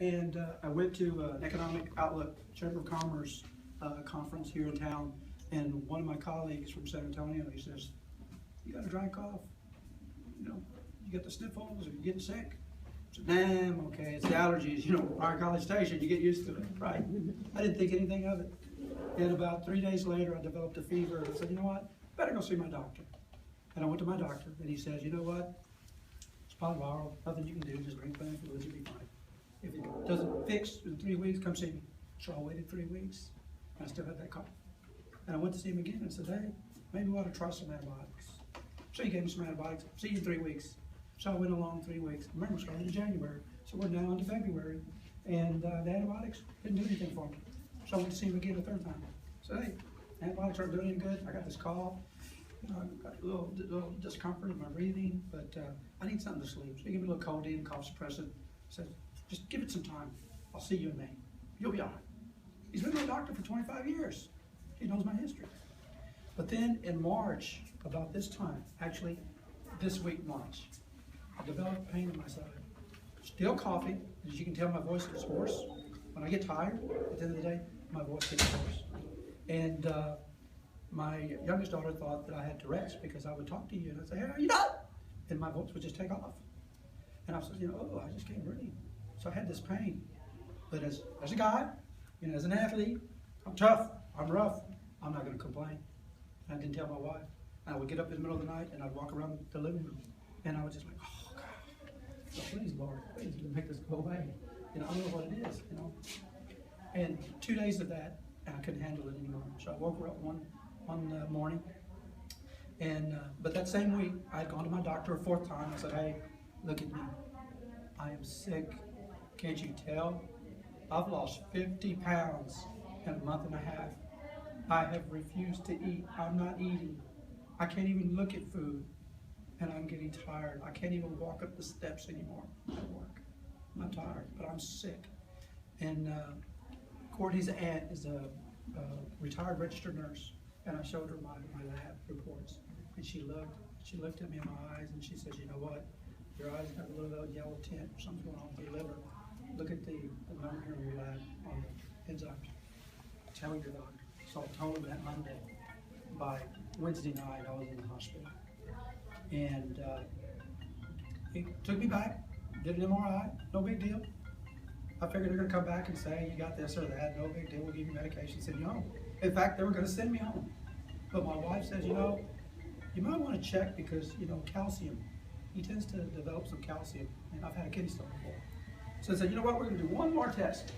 And I went to an Economic Outlook Chamber of Commerce conference here in town, and one of my colleagues from San Antonio, he says, "You got a dry cough? You know, you get the sniffles, or you getting sick?" I said, "Nah, I'm okay. It's the allergies. You know, our College Station, you get used to it, right?" I didn't think anything of it. And about 3 days later, I developed a fever, and I said, "You know what? Better go see my doctor." And I went to my doctor, and he says, "You know what? It's polyviral. Nothing you can do. Just drink plenty of fluids. You'll be fine. If it doesn't fix in 3 weeks, come see me." So I waited 3 weeks, and I still had that cough. And I went to see him again and said, "Hey, maybe we ought to try some antibiotics." So he gave me some antibiotics. "See you in 3 weeks." So I went along 3 weeks. Remember, it started in January, so we're now into February, and the antibiotics didn't do anything for me. So I went to see him again a third time. So, "Hey, antibiotics aren't doing any good. I got this cough. I've got a little discomfort in my breathing, but I need something to sleep." So he gave me a little codeine, cough suppressant. Said, "Just give it some time. I'll see you in May. You'll be all right." He's been my doctor for 25 years. He knows my history. But then in March, about this time, actually this week, March, I developed pain in my side. Still coughing. As you can tell, my voice gets hoarse. When I get tired, at the end of the day, my voice gets hoarse. And my youngest daughter thought that I had Tourette's because I would talk to you and I'd say, "Hey, how you doing?" And my voice would just take off. And I was, I just can't breathe. So I had this pain. But as a guy, as an athlete, I'm tough, I'm rough, I'm not going to complain. I didn't tell my wife. I would get up in the middle of the night and I'd walk around the living room. And I was just like, "Oh God, so please Lord, please make this go away." I don't know what it is, And 2 days of that, and I couldn't handle it anymore. So I woke her up one morning, and but that same week, I had gone to my doctor a 4th time. I said, "Hey, look at me. I am sick. Can't you tell? I've lost 50 pounds in a month and a half. I have refused to eat. I'm not eating. I can't even look at food, and I'm getting tired. I can't even walk up the steps anymore at work. I'm tired, but I'm sick." And Courtney's aunt is a retired registered nurse, and I showed her my lab reports, and she looked at me in my eyes, and she says, "You know what? Your eyes have a little yellow tint, or something's going on with your liver. Look at the number here in your lab on the enzymes. Tell your doctor." So I told him that Monday. By Wednesday night, I was in the hospital, and he took me back, did an MRI, no big deal. I figured they're going to come back and say, "You got this or that, no big deal, we'll give you medication, send you home." In fact, they were going to send me home. But my wife says, "You might want to check because, calcium, he tends to develop some calcium, and I've had a kidney stone before." So I said, "You know what, we're going to do one more test.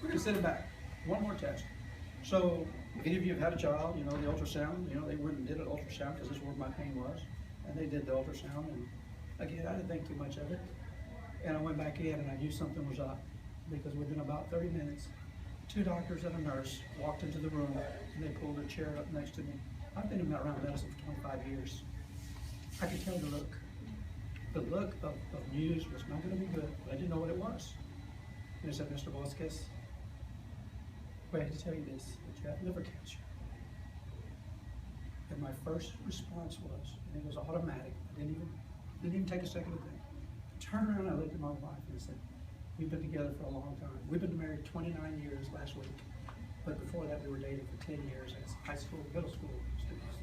We're going to send him back, one more test." So if any of you have had a child, the ultrasound, they went and did an ultrasound because this is where my pain was. And they did the ultrasound, and again, I didn't think too much of it. And I went back in and I knew something was up because within about 30 minutes, 2 doctors and a nurse walked into the room and they pulled a chair up next to me. I've been around medicine for 25 years. I could tell the look. The look of news was not going to be good, but I didn't know what it was. And they said, "Mr. Bosquez, I hate to tell you this, but you have liver cancer." And my first response was, and it was automatic, I didn't even take a second to think. I turned around and I looked at my wife and I said, "We've been together for a long time. We've been married 29 years last week. But before that, we were dating for 10 years as high school, middle school students."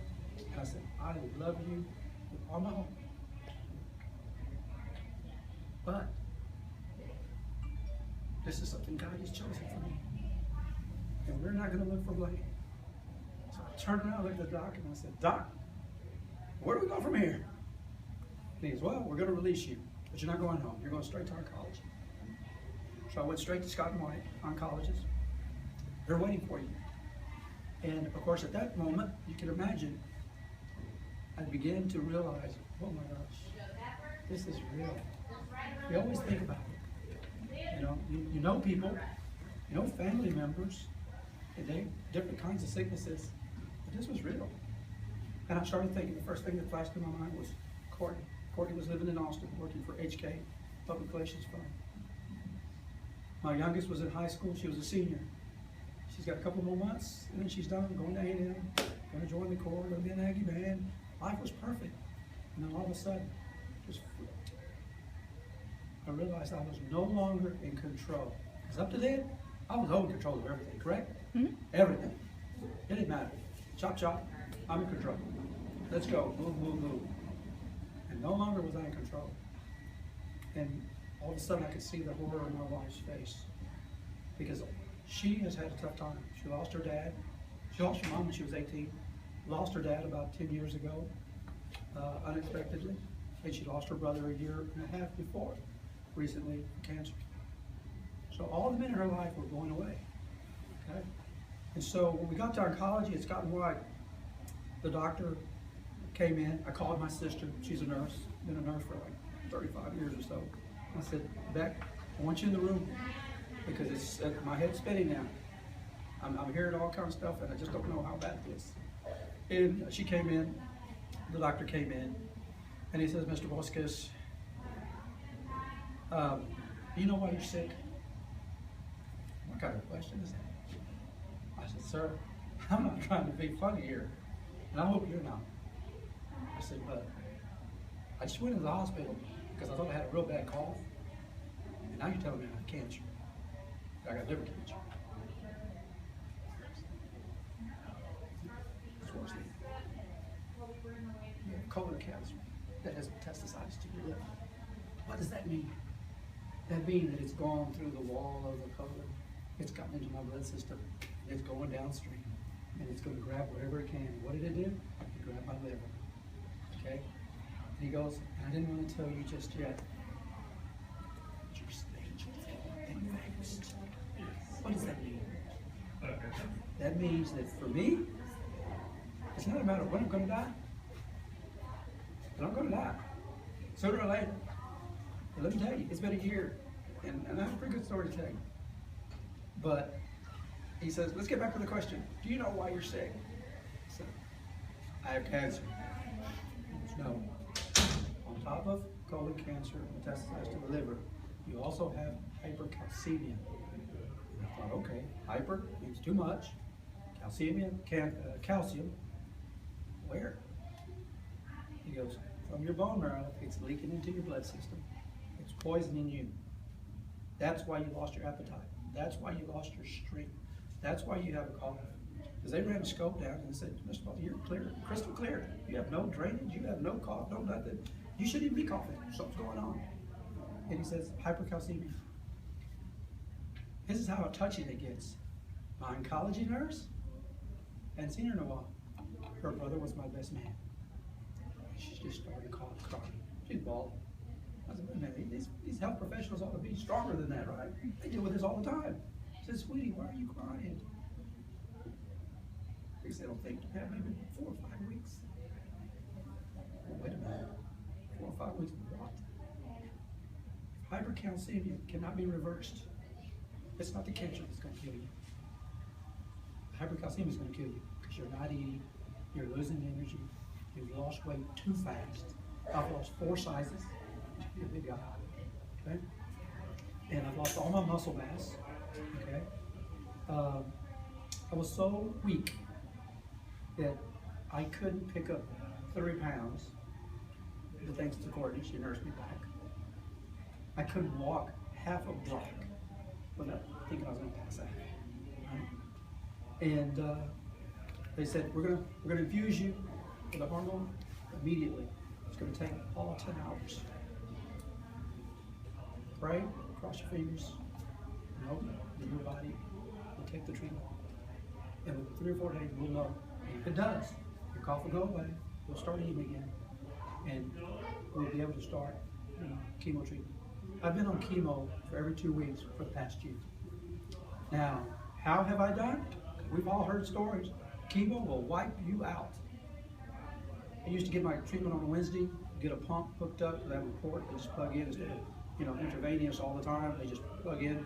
And I said, "I love you with all my heart. But this is something God has chosen for me. And we're not going to look for blame." So I turned around, looked at the doc, and I said, "Doc, where do we go from here?" And he goes, "Well, we're going to release you, but you're not going home. You're going straight to oncology." So I went straight to Scott and White Oncologist. They're waiting for you. And of course, at that moment, you can imagine, I began to realize, oh my gosh, this is real. You always think about it. You know people, family members, and they different kinds of sicknesses, but this was real. And I started thinking, the first thing that flashed in my mind was Courtney. Courtney was living in Austin, working for HK, Public Relations firm. My youngest was in high school, she was a senior. She's got a couple more months, and then she's done, going to A&M, going to join the Corps, going to be an Aggie band. Life was perfect. And then all of a sudden, just flipped. I realized I was no longer in control Because up to then, I was holding control of everything, correct? Mm-hmm. Everything. It didn't matter. Chop, chop, I'm in control. Let's go, move, move, move. And no longer was I in control. And all of a sudden I could see the horror in my wife's face. Because she has had a tough time. She lost her dad. She lost her mom when she was 18. Lost her dad about 10 years ago, unexpectedly. And she lost her brother a year and a half before, recently, from cancer. So all the men in her life were going away. Okay? And so when we got to oncology, it's gotten right. The doctor came in. I called my sister. She's a nurse. Been a nurse for like 35 years or so. I said, Beck, I want you in the room because it's my head's spinning now. I'm hearing all kinds of stuff and I just don't know how bad it is. And she came in. The doctor came in and he says, Mr. Bosquez, you know why you're sick? What kind of question is that? I said, sir, I'm not trying to be funny here, and I hope you're not. I said, but I just went into the hospital because I thought I had a real bad cough, and now you're telling me I have cancer. I got liver cancer. It's worse than you have colon cancer that has metastasized to your liver. What does that mean? That means that it's gone through the wall of the colon. It's gotten into my blood system. It's going downstream. And it's going to grab whatever it can. What did it do? It grabbed my liver. Okay? And he goes, I didn't want to tell you just yet. But your stage is advanced. What does that mean? That means that for me, it's not a matter of when I'm going to die. But I'm going to die. Sooner or later. But let me tell you, it's been a year. And I have a pretty good story to tell you. But he says, let's get back to the question. Do you know why you're sick? I said, I have cancer. No. On top of colon cancer metastasized to the liver, you also have hypercalcemia. And I thought, okay, hyper means too much. Calcemia, calcium, where? He goes, from your bone marrow, it's leaking into your blood system. It's poisoning you. That's why you lost your appetite. That's why you lost your strength. That's why you have a cough. Because they ran a scope down and said, Mr. Bosquez, you're clear, crystal clear. You have no drainage, you have no cough, no nothing. You shouldn't even be coughing. Something's going on. And he says, hypercalcemia. This is how touchy it gets. My oncology nurse, hadn't seen her in a while. Her brother was my best man. She just started crying. She's bald. I said, wait a minute, these health professionals ought to be stronger than that, right? They deal with this all the time. I said, sweetie, why are you crying? He said, I don't think you have maybe 4 or 5 weeks. Well, wait a minute, 4 or 5 weeks of what? Hypercalcemia cannot be reversed. It's not the cancer that's going to kill you. Hypercalcemia is going to kill you because you're not eating, you're losing energy, you've lost weight too fast. I've lost 4 sizes. You're a big guy, okay? And I've lost all my muscle mass, okay? I was so weak that I couldn't pick up 30 pounds, but thanks to Courtney, she nursed me back. I couldn't walk half a block without thinking I was gonna pass out, right? And they said, we're gonna infuse you with a hormone immediately. It's gonna take all 10 hours. Pray, cross your fingers, and hope that your body will take the treatment. And within 3 or 4 days, we'll know. And if it does, your cough will go away, we'll start eating again, and we'll be able to start chemo treatment. I've been on chemo for every 2 weeks for the past year. Now, how have I done? We've all heard stories. Chemo will wipe you out. I used to get my treatment on a Wednesday, get a pump hooked up, that report, and just plug in instead of intravenous all the time. They just plug in.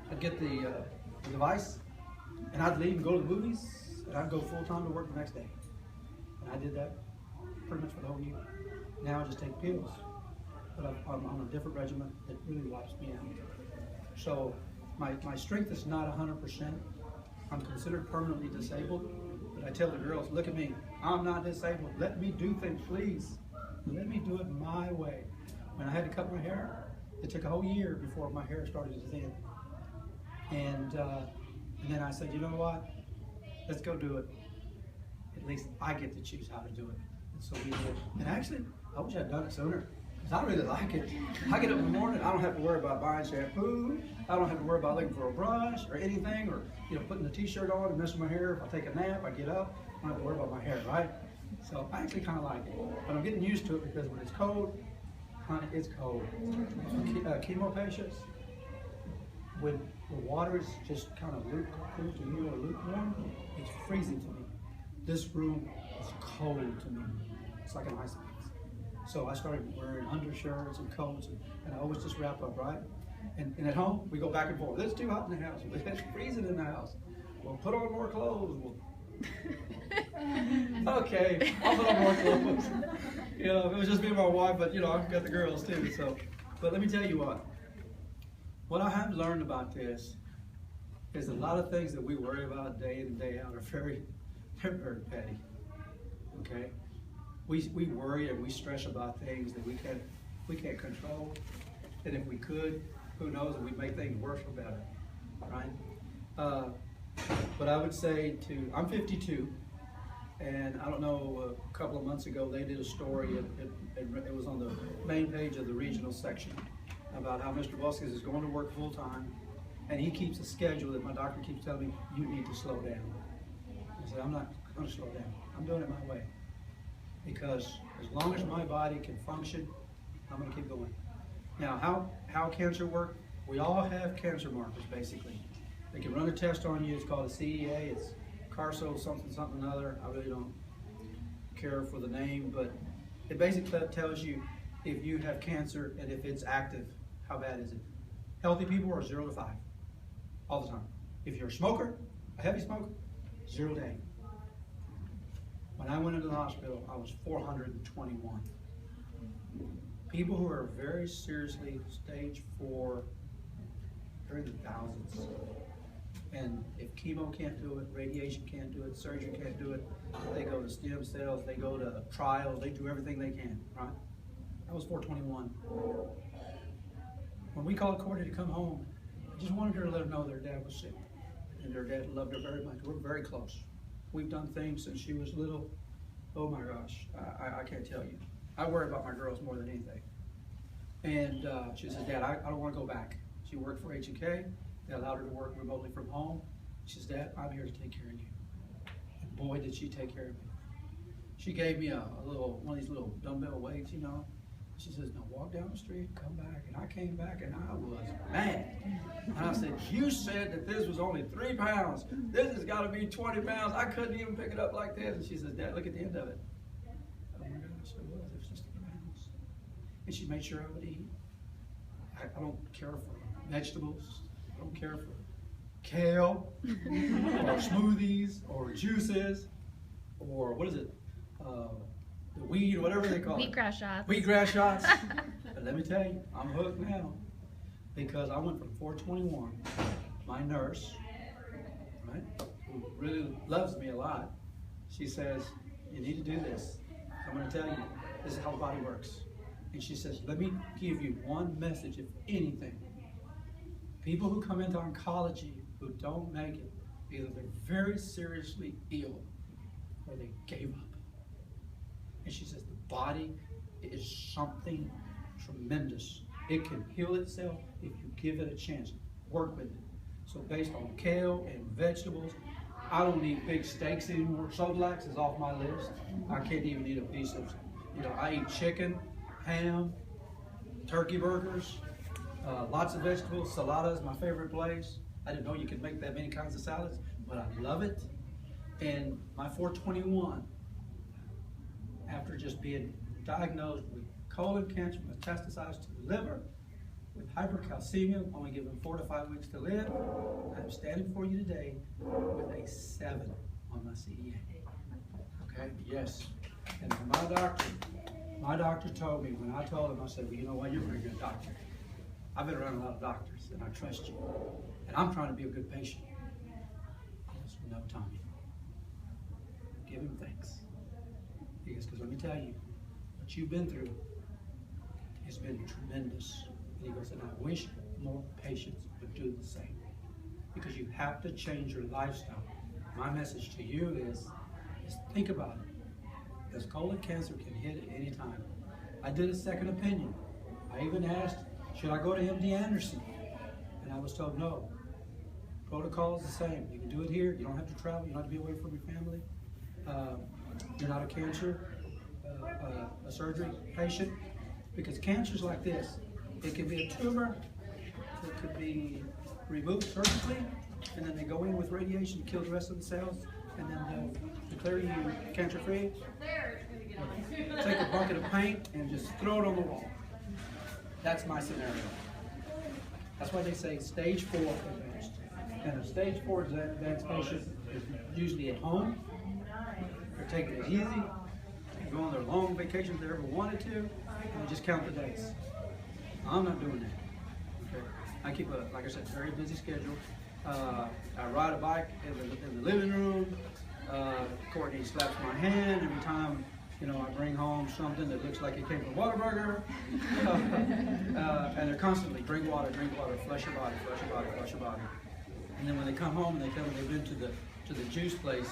I'd get the device, and I'd leave and go to the movies, and I'd go full time to work the next day. And I did that pretty much for the whole year. Now I just take pills, but I'm on a different regimen that really wipes me out. So my strength is not 100%. I'm considered permanently disabled, but I tell the girls, look at me, I'm not disabled. Let me do things, please. Let me do it my way. When I had to cut my hair, it took a whole year before my hair started to thin. And then I said, you know what? Let's go do it. At least I get to choose how to do it. And so we did. And actually, I wish I'd done it sooner, because I really like it. I get up in the morning, I don't have to worry about buying shampoo. I don't have to worry about looking for a brush or anything, or putting a t-shirt on and messing with my hair. If I take a nap, I get up, I don't have to worry about my hair, right? So I actually kind of like it. But I'm getting used to it, because when it's cold, honey, it's cold. Chemo patients, when the water is just kind of cool to you or lukewarm, it's freezing to me. This room is cold to me. It's like an ice box. So I started wearing undershirts and coats, and I always just wrap up, right? And at home, we go back and forth. It's too hot in the house. It's freezing in the house. We'll put on more clothes. Okay, I'll put on more clothes. It was just me and my wife, but I've got the girls too. So, but let me tell you what. What I have learned about this is a lot of things that we worry about day in and day out are very petty. Okay, we worry and we stress about things that we can't control, and if we could, who knows, we'd make things worse or better, right? But I would say I'm 52, and I don't know, a couple of months ago they did a story, it was on the main page of the regional section, about how Mr. Bosquez is going to work full time, and he keeps a schedule that my doctor keeps telling me, you need to slow down. I said, I'm not going to slow down. I'm doing it my way. Because as long as my body can function, I'm going to keep going. Now, how cancer works? We all have cancer markers, basically. They can run a test on you. It's called a CEA. It's Carso something other. I really don't care for the name, but it basically tells you if you have cancer and if it's active, how bad is it? Healthy people are 0 to 5 all the time. If you're a smoker, a heavy smoker, 0 to 8. When I went into the hospital, I was 421. People who are very seriously stage 4, they're in the thousands. And if chemo can't do it, radiation can't do it, surgery can't do it, they go to stem cells, they go to trials, they do everything they can, right? I was 421. When we called Courtney to come home, I just wanted her to let her know their dad was sick. And their dad loved her very much. We're very close. We've done things since she was little. Oh my gosh, I can't tell you. I worry about my girls more than anything. And she says, Dad, I don't want to go back. She worked for H&K. They allowed her to work remotely from home. She says, Dad, I'm here to take care of you. And boy, did she take care of me. She gave me one of these little dumbbell weights, She says, now walk down the street, come back. And I came back and I was mad. And I said, you said that this was only 3 pounds. This has got to be 20 pounds. I couldn't even pick it up like this. And she says, Dad, look at the end of it. Oh my gosh, it was just 3 pounds. And she made sure I would eat. I don't care for vegetables. I don't care for kale or smoothies or juices or what is it? The weed, or whatever they call it. Wheatgrass shots. Wheatgrass shots. But let me tell you, I'm hooked now, because I went from 421. My nurse, right, who really loves me a lot, she says, you need to do this. I'm going to tell you, this is how the body works. And she says, let me give you one message, if anything. People who come into oncology who don't make it, either they're very seriously ill or they gave up. And she says, the body is something tremendous. It can heal itself if you give it a chance. Work with it. So based on kale and vegetables, I don't eat big steaks anymore. Sovlax is off my list. I can't even eat a piece of, I eat chicken, ham, turkey burgers, lots of vegetables. Salada is my favorite place. I didn't know you could make that many kinds of salads, but I love it. And my 421, after just being diagnosed with colon cancer metastasized to the liver, with hypercalcemia, only given 4 to 5 weeks to live, I'm standing before you today with a 7 on my CEA. Okay, yes. And my doctor told me, when I told him, I said, well, you know what, you're a very good doctor. I've been around a lot of doctors, and I trust you. And I'm trying to be a good patient. He goes, no, Tommy. Give him thanks. Because let me tell you, what you've been through has been tremendous. And he goes, and I wish more patients would do the same. because you have to change your lifestyle. My message to you is think about it. Because colon cancer can hit at any time. I did a second opinion. I even asked, should I go to MD Anderson? And I was told no. Protocol is the same. You can do it here. You don't have to travel. You don't have to be away from your family. You're not a cancer, a surgery patient. Because cancers like this, it can be a tumor, it could be removed surgically, and then they go in with radiation to kill the rest of the cells, and then they'll declare you cancer-free. Take a bucket of paint and just throw it on the wall. That's my scenario. That's why they say stage 4 advanced. And a stage 4 advanced patient is usually at home. They're taking it easy. They go on their long vacations they ever wanted to, and they just count the days. I'm not doing that. Okay? I keep a, like I said, very busy schedule. I ride a bike in the living room. Courtney slaps my hand every time, you know, I bring home something that looks like it came from Whataburger. And they're constantly drink water, flush your body, flush your body, flush your body. And then when they come home and they tell me they've been to the juice place,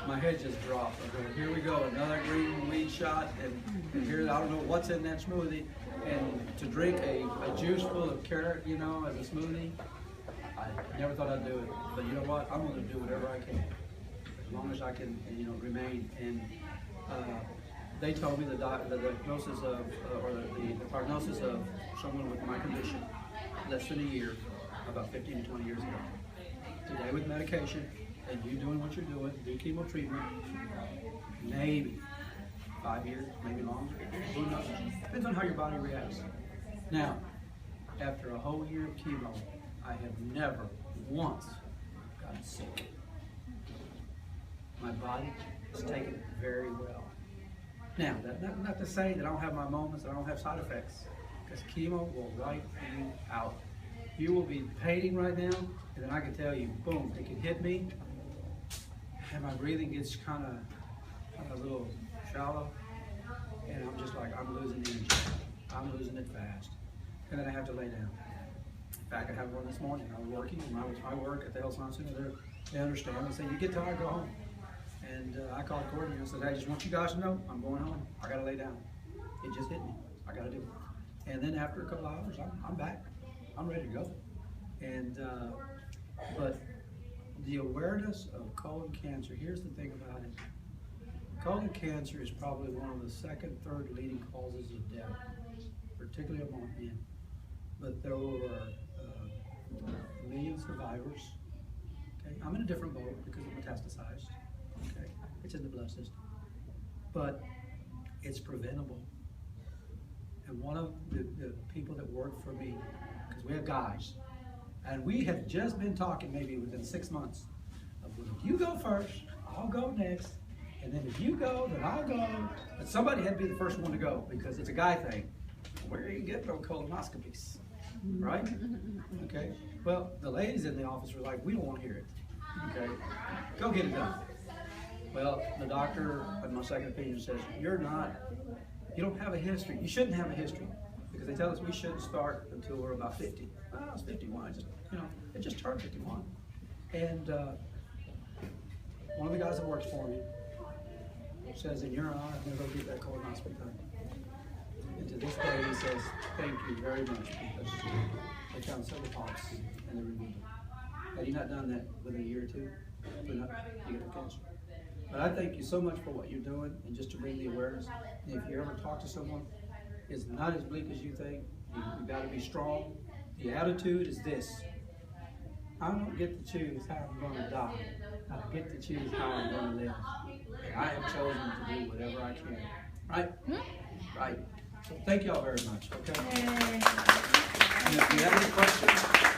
my head just drops. I go, here we go, another green weed shot, and here, I don't know what's in that smoothie. And to drink a juice full of carrot, you know, as a smoothie, I never thought I'd do it. But you know what? I'm going to do whatever I can, as long as I can, you know, remain. And they told me the diagnosis of, or the prognosis of someone with my condition less than a year, about 15 to 20 years ago. Today with medication, and you doing what you're doing, do chemo treatment, maybe 5 years, maybe longer, who knows? Depends on how your body reacts. Now, after a whole year of chemo, I have never once gotten sick. My body has taken it very well. Now, not to say that I don't have my moments, that I don't have side effects, because chemo will wipe you out. You will be painting right now, and then I can tell you, boom, it can hit me, and my breathing gets kind of a little shallow, and I'm just like, I'm losing energy. I'm losing it fast. And then I have to lay down. In fact, I had one this morning. I was working, and I work at the health science center. They understand. They say, you get tired, go home. And I called Courtney and I said, I just want you guys to know, I'm going home. I got to lay down. It just hit me. I got to do it. And then after a couple hours, I'm back. I'm ready to go. And but the awareness of colon cancer, here's the thing about it. Colon cancer is probably one of the second, third leading causes of death, particularly among men. But there are a million survivors. Okay, I'm in a different boat because it metastasized. Okay, it's in the blood system, but it's preventable. And one of the people that work for me, because we have guys, and we have just been talking maybe within 6 months of, well, if you go first, I'll go next, and then if you go, then I'll go. But somebody had to be the first one to go because it's a guy thing. Where are you getting no colonoscopies, right? Okay. Well, the ladies in the office were like, we don't want to hear it. Okay, go get it done. Well, the doctor, in my second opinion, says you don't have a history. You shouldn't have a history because they tell us we shouldn't start until we're about 50. Well, I was 51. It just turned 51. And one of the guys that works for me says, in your honor, I'm going to go get that colonoscopy done. And to this day, he says, thank you very much because they found several polyps and they removed them. Had he not done that within a year or two, you get the cancer. But I thank you so much for what you're doing and just to bring the awareness. And if you ever talk to someone, it's not as bleak as you think. You got to be strong. The attitude is this: I don't get to choose how I'm going to die. I get to choose how I'm going to live. And I have chosen to do whatever I can. Right? Right. So thank y'all very much. Okay. And if you have any questions.